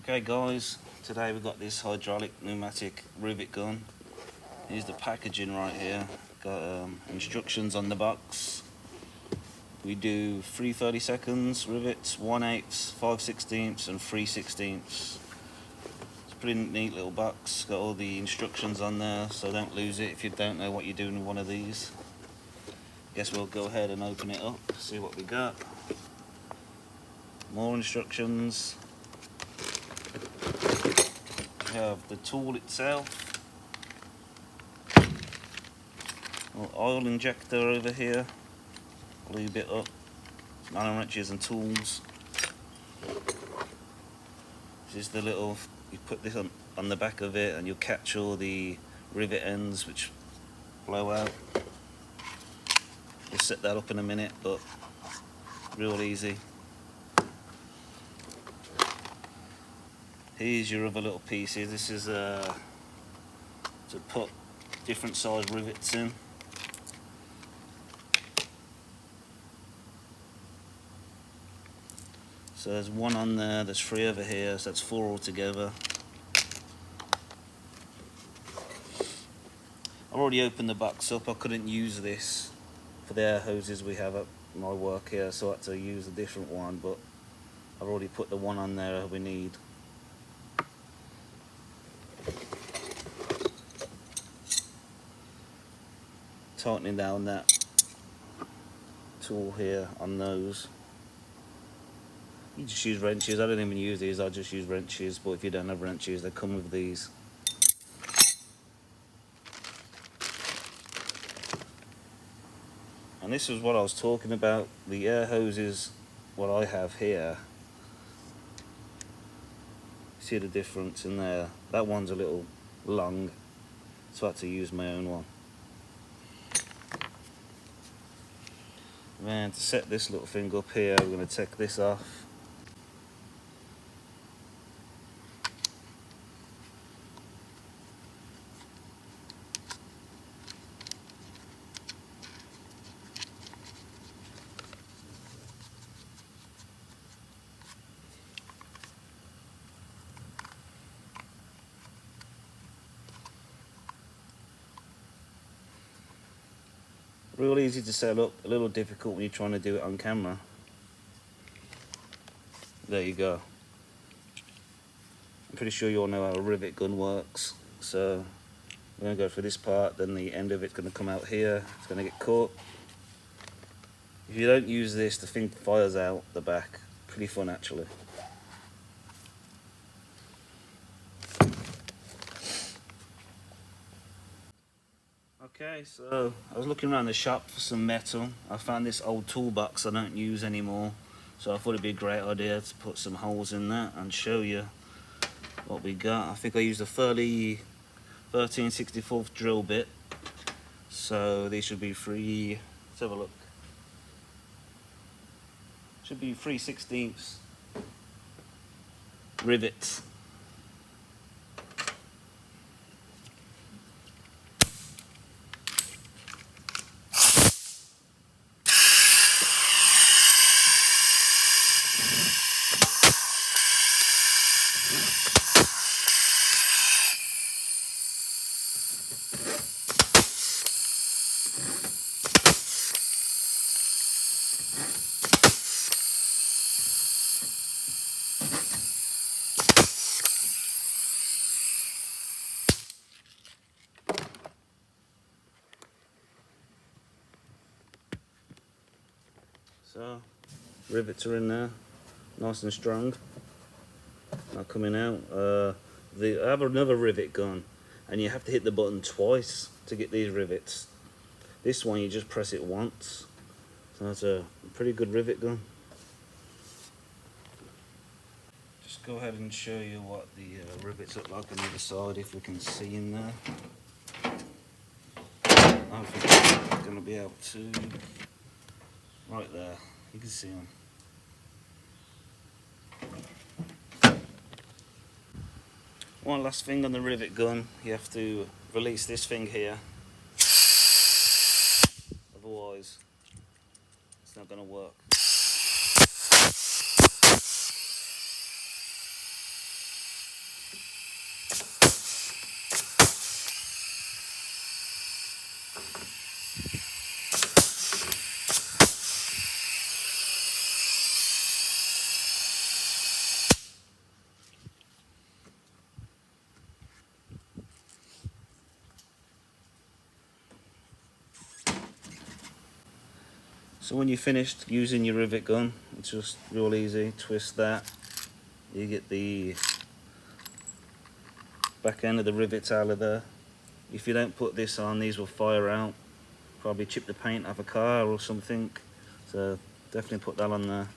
Okay guys, today we've got this hydraulic pneumatic rivet gun. Here's the packaging right here. Got instructions on the box. We do 3 30-second rivets, 1/8, 5/16 and 3/16. It's a pretty neat little box. Got all the instructions on there, so don't lose it if you don't know what you're doing with one of these. Guess we'll go ahead and open it up, see what we got. More instructions. We have the tool itself. Oil injector over here. Lube it up. Allen wrenches and tools. This is the little, you put this on the back of it and you'll catch all the rivet ends which blow out. We'll set that up in a minute, but real easy. Here's your other little pieces. This is to put different size rivets in. So there's one on there, there's 3 over here, so that's 4 altogether. I've already opened the box up. I couldn't use this for the air hoses we have at my work here, so I had to use a different one, but I've already put the one on there we need. Tightening down that tool here on those. You just use wrenches. I don't even use these, I just use wrenches, but if you don't have wrenches, they come with these. And this is what I was talking about, the air hoses, what I have here. See the difference in there? That one's a little long, so I had to use my own one. And to set this little thing up here, we're going to take this off. Real easy to set up, a little difficult when you're trying to do it on camera. There you go. I'm pretty sure you all know how a rivet gun works. So we're going to go for this part, then the end of it's going to come out here, it's going to get caught. If you don't use this, the thing fires out the back. Pretty fun actually. Okay, so I was looking around the shop for some metal. I found this old toolbox I don't use anymore, so I thought it'd be a great idea to put some holes in that and show you what we got. I think I used a 13/64 drill bit, so these should be let's have a look. Should be 3/16 rivets. So, rivets are in there, nice and strong, not coming out. I have another rivet gun, and you have to hit the button twice to get these rivets. This one, you just press it once, so that's a pretty good rivet gun. Just go ahead and show you what the rivets look like on the other side, if we can see in there. I don't think I'm going to be able to. Right there, you can see them. One last thing on the rivet gun, you have to release this thing here, otherwise it's not going to work. So when you're finished using your rivet gun, it's just real easy. Twist that, you get the back end of the rivets out of there. If you don't put this on, these will fire out, probably chip the paint off a car or something, so definitely put that on there.